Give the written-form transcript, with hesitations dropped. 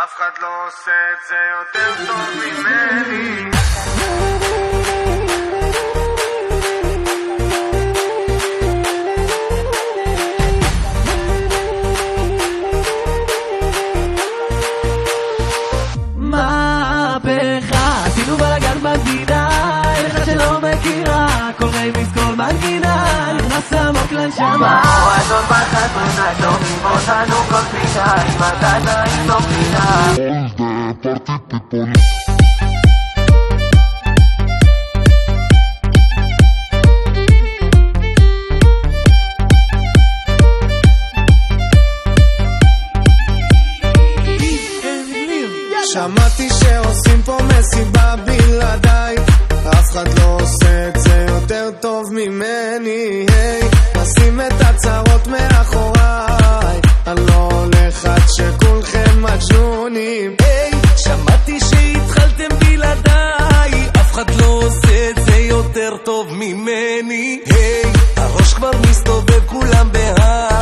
אף אחד לא עושה את זה יותר טוב ממני. מהפכה, עשינו בלגן במדינה, אין אחד שלא מכירה, כל רגע מזכור מנגינה, נכנס עמוק לנשמה. מועדון בחתונה, שומעים אותנו כל פינה, עם הדנה עם לא פינה. All the party people. שמעתי שעושים פה מסיבה בלעדיי, אף אחד לא עושה את זה יותר טוב ממני. נשים את הצרות מאחוריי, אני לא הולך עד שכולכם מג'נונים. שמעתי שהתחלתם בלעדיי, אף אחד לא עושה את זה יותר טוב ממני. הראש כבר מסתובב, כולם בהיי,